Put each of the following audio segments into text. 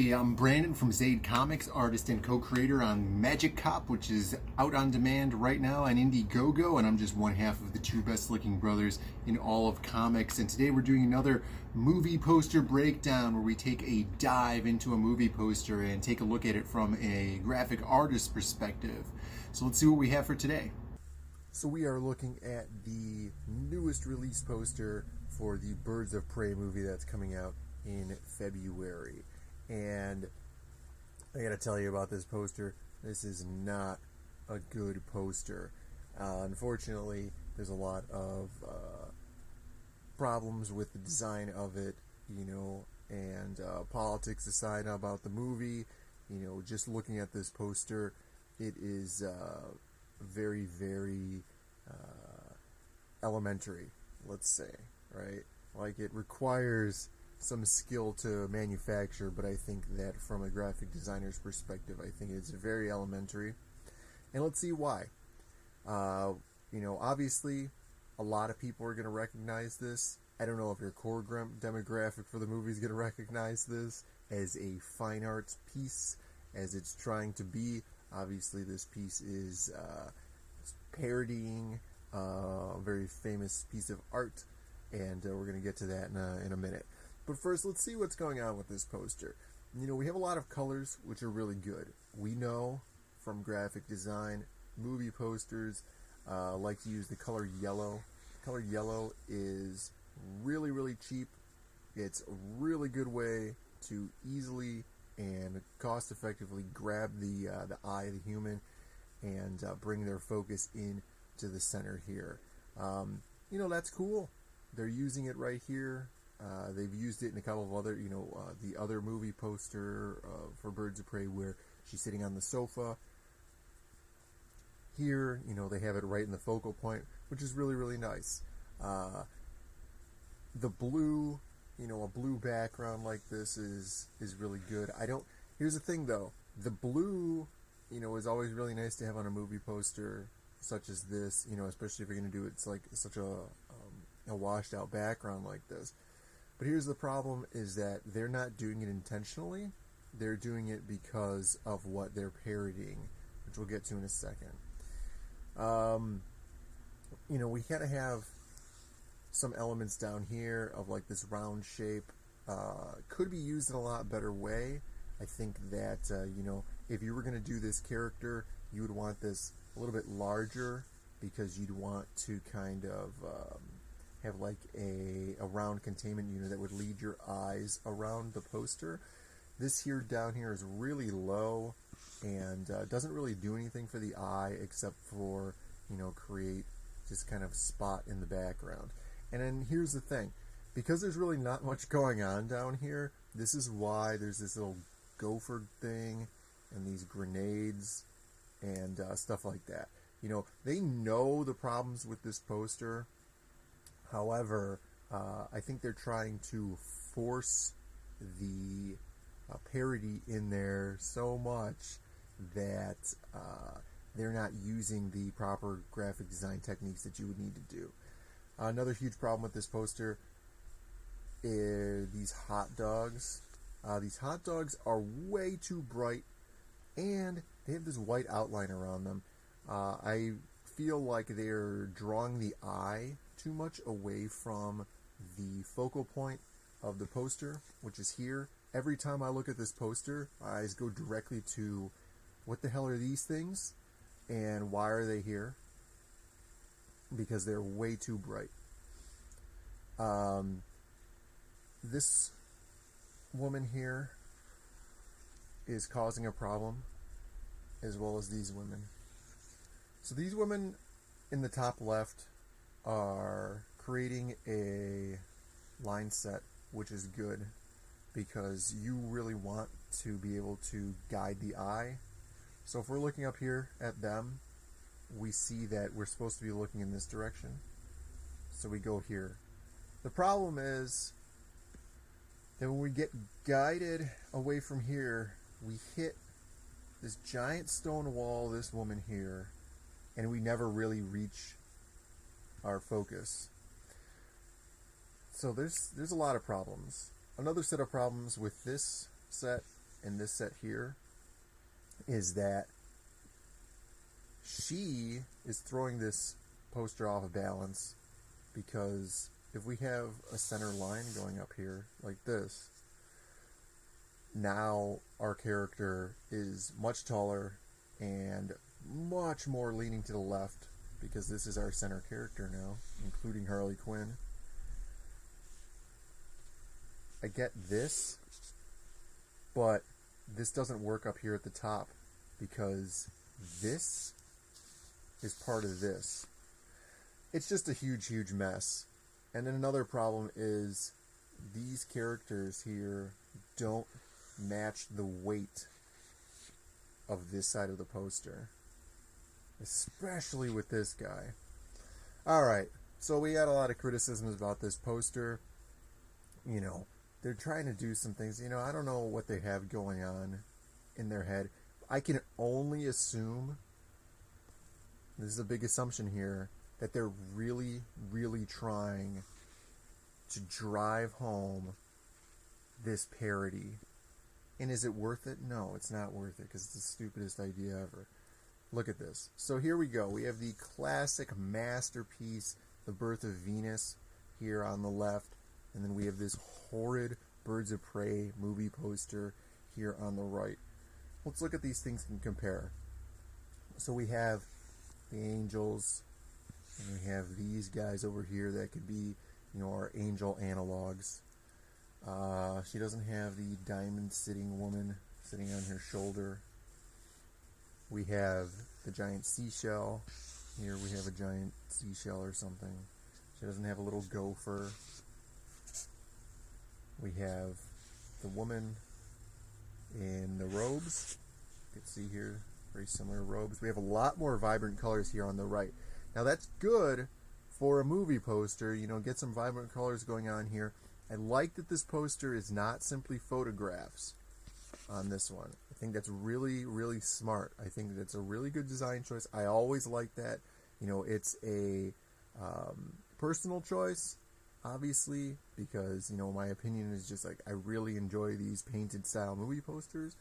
Hey, I'm Brandon from Zaid Comics, artist and co-creator on Magic Cop, which is out on demand right now on Indiegogo, and I'm just one half of the two best-looking brothers in all of comics. And today we're doing another movie poster breakdown where we take a dive into a movie poster and take a look at it from a graphic artist perspective. So let's see what we have for today. So we are looking at the newest release poster for the Birds of Prey movie that's coming out in February. And I gotta tell you about this poster. This is not a good poster. Unfortunately, there's a lot of problems with the design of it, and politics aside about the movie, just looking at this poster, it is very, very elementary, let's say, right? Like, it requires some skill to manufacture, but I think that from a graphic designer's perspective, I think it's very elementary. And let's see why. Obviously, a lot of people are going to recognize this. I don't know if your core demographic for the movie is going to recognize this as a fine arts piece, as it's trying to be. Obviously, this piece is parodying a very famous piece of art, and we're going to get to that in a minute. But first, let's see what's going on with this poster. We have a lot of colors, which are really good. We know from graphic design, movie posters like to use the color yellow. The color yellow is really, really cheap. It's a really good way to easily and cost-effectively grab the eye of the human and bring their focus in to the center here. That's cool. They're using it right here. They've used it in a couple of other, the other movie poster for Birds of Prey where she's sitting on the sofa. Here, they have it right in the focal point, which is really, really nice. The blue, a blue background like this is really good. Here's the thing though, the blue, is always really nice to have on a movie poster such as this, especially if you're going to do it's like such a washed out background like this. But here's the problem, is that they're not doing it intentionally. They're doing it because of what they're parodying, which we'll get to in a second. We gotta have some elements down here of like this round shape. Could be used in a lot better way. I think that, if you were going to do this character, you would want this a little bit larger because you'd want to kind of have like a round containment unit that would lead your eyes around the poster. This here down here is really low and doesn't really do anything for the eye except for, create this kind of spot in the background. And then here's the thing. Because there's really not much going on down here, this is why there's this little gopher thing and these grenades and stuff like that. They know the problems with this poster. However, I think they're trying to force the parody in there so much that they're not using the proper graphic design techniques that you would need to do. Another huge problem with this poster is these hot dogs. These hot dogs are way too bright, and they have this white outline around them. I feel like they're drawing the eye too much away from the focal point of the poster, which is here. Every time I look at this poster, my eyes go directly to, what the hell are these things? And why are they here? Because they're way too bright. This woman here is causing a problem, as well as these women. So these women in the top left are creating a line set, which is good because you really want to be able to guide the eye. So if we're looking up here at them, we see that we're supposed to be looking in this direction. So we go here. The problem is that when we get guided away from here, we hit this giant stone wall, this woman here, and we never really reach our focus. So there's a lot of problems. Another set of problems with this set in this set here is that she is throwing this poster off of balance, because if we have a center line going up here like this, now our character is much taller and much more leaning to the left, because this is our center character now, including Harley Quinn. I get this, but this doesn't work up here at the top, because this is part of this. It's just a huge, huge mess. And then another problem is these characters here don't match the weight of this side of the poster, especially with this guy. Alright, so we had a lot of criticisms about this poster. You know, they're trying to do some things. You know, I don't know what they have going on in their head. I can only assume, this is a big assumption here, that they're really, really trying to drive home this parody. And is it worth it? No, it's not worth it, because it's the stupidest idea ever. Look at this. So here we go. We have the classic masterpiece, The Birth of Venus, here on the left. And then we have this horrid Birds of Prey movie poster here on the right. Let's look at these things and compare. So we have the angels, and we have these guys over here that could be, you know, our angel analogs. She doesn't have the diamond sitting woman sitting on her shoulder. We have the giant seashell. Here we have a giant seashell or something. She doesn't have a little gopher. We have the woman in the robes. You can see here, very similar robes. We have a lot more vibrant colors here on the right. Now that's good for a movie poster, you know, get some vibrant colors going on here. I like that this poster is not simply photographs on this one. I think that's really, really smart. I think that's a really good design choice. I always like that. You know, it's a personal choice, obviously, because, you know, my opinion is just like, I really enjoy these painted style movie posters,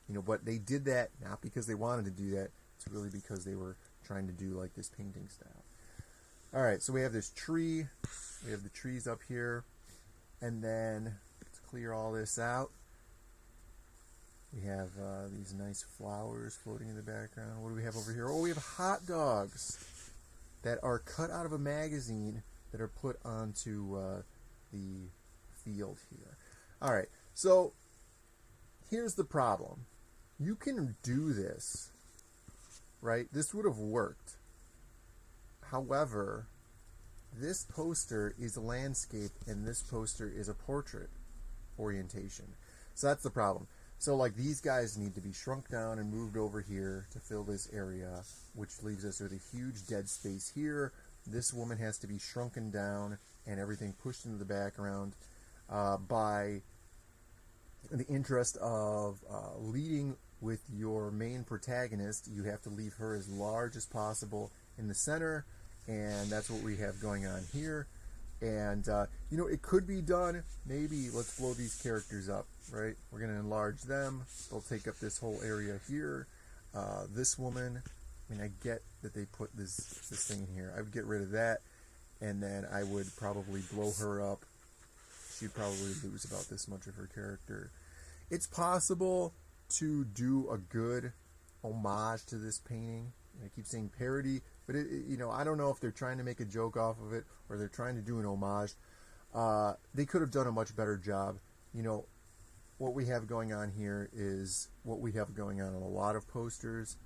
you know, but they did that not because they wanted to do that. It's really because they were trying to do like this painting style. All right, so we have this tree. We have the trees up here. And then, let's clear all this out. We have these nice flowers floating in the background. What do we have over here? Oh, we have hot dogs that are cut out of a magazine that are put onto the field here. All right, so here's the problem. You can do this, right? This would have worked. However, this poster is a landscape and this poster is a portrait orientation. So that's the problem. So like these guys need to be shrunk down and moved over here to fill this area, which leaves us with a huge dead space here. This woman has to be shrunken down and everything pushed into the background by the interest of leading with your main protagonist. You have to leave her as large as possible in the center. And that's what we have going on here. And, you know, it could be done. Maybe let's blow these characters up, right? We're going to enlarge them. They'll take up this whole area here. This woman, I mean, I get that they put this thing in here. I would get rid of that. And then I would probably blow her up. She'd probably lose about this much of her character. It's possible to do a good homage to this painting. I keep saying parody, but you know, I don't know if they're trying to make a joke off of it or they're trying to do an homage. They could have done a much better job. You know, what we have going on here is what we have going on in a lot of posters.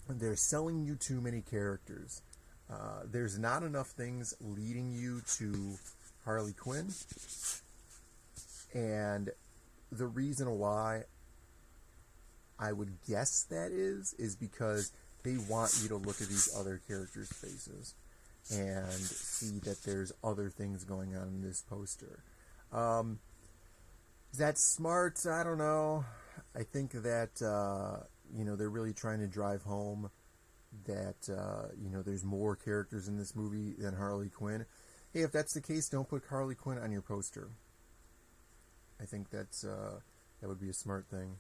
They're selling you too many characters. There's not enough things leading you to Harley Quinn. And the reason why I would guess that is because they want you to look at these other characters' faces and see that there's other things going on in this poster. Is that smart? I don't know. I think that, you know, they're really trying to drive home that, you know, there's more characters in this movie than Harley Quinn. Hey, if that's the case, don't put Harley Quinn on your poster. I think that's that would be a smart thing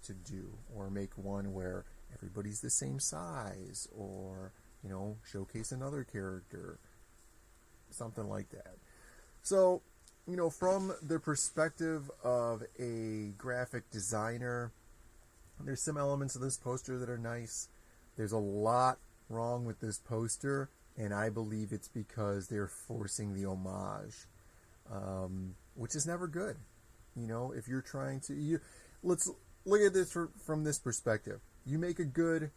to do. Or make one where everybody's the same size, or, you know, showcase another character, something like that. So, you know, from the perspective of a graphic designer, there's some elements of this poster that are nice. There's a lot wrong with this poster, and I believe it's because they're forcing the homage, which is never good. You know, if you're trying to... let's look at this from this perspective. You make a good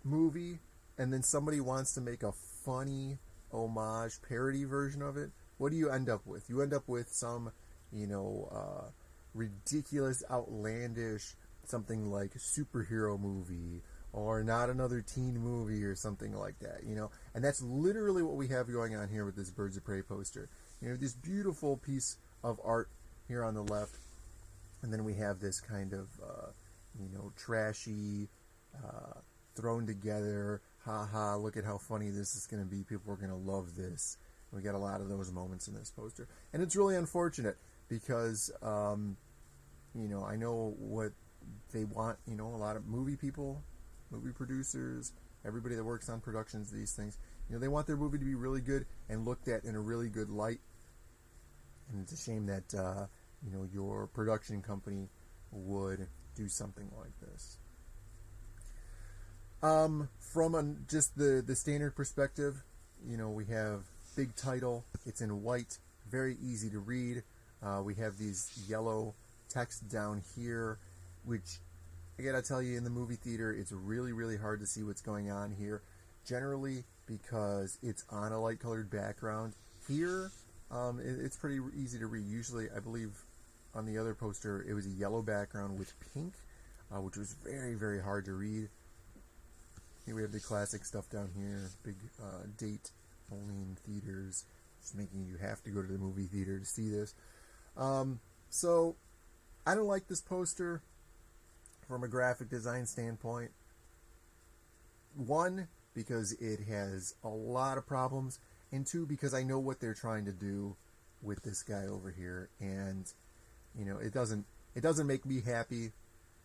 movie, and then somebody wants to make a funny homage parody version of it. What do you end up with? You end up with some, you know, ridiculous, outlandish, something like a superhero movie, or Not Another Teen Movie, or something like that, you know. And that's literally what we have going on here with this Birds of Prey poster. You know, this beautiful piece of art here on the left, and then we have this kind of, you know, trashy, thrown together, haha, look at how funny this is going to be, people are going to love this. We got a lot of those moments in this poster. And it's really unfortunate because, you know, I know what they want, you know, a lot of movie people, movie producers, everybody that works on productions, these things, you know, they want their movie to be really good and looked at in a really good light. And it's a shame that, you know, your production company would do something like this. From just the standard perspective, you know, we have big title. It's in white, very easy to read. We have these yellow text down here, which I gotta tell you, in the movie theater, it's really, really hard to see what's going on here. Generally, because it's on a light colored background. Here, it's pretty easy to read. Usually, I believe on the other poster, it was a yellow background with pink, which was very, very hard to read. Here we have the classic stuff down here, big date, only in theaters, just making you have to go to the movie theater to see this. So, I don't like this poster from a graphic design standpoint. One, because it has a lot of problems, and two, because I know what they're trying to do with this guy over here, and, you know, it doesn't make me happy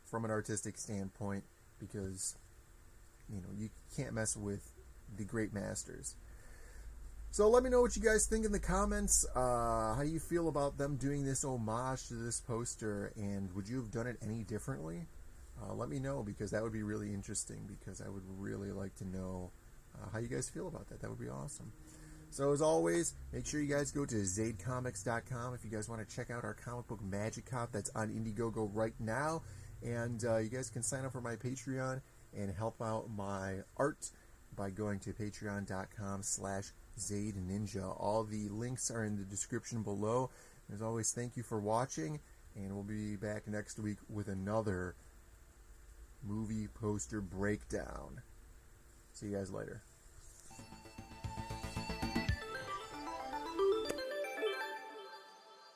from an artistic standpoint, because, you know, you can't mess with the great masters. So let me know what you guys think in the comments, how you feel about them doing this homage to this poster, and would you have done it any differently? Let me know, because that would be really interesting, because I would really like to know how you guys feel about that. That would be awesome. So as always, make sure you guys go to zadecomics.com if you guys want to check out our comic book Magic Cop that's on Indiegogo right now, and you guys can sign up for my Patreon and help out my art by going to patreon.com/ZadeNinja. All the links are in the description below. As always, thank you for watching, and we'll be back next week with another movie poster breakdown. See you guys later.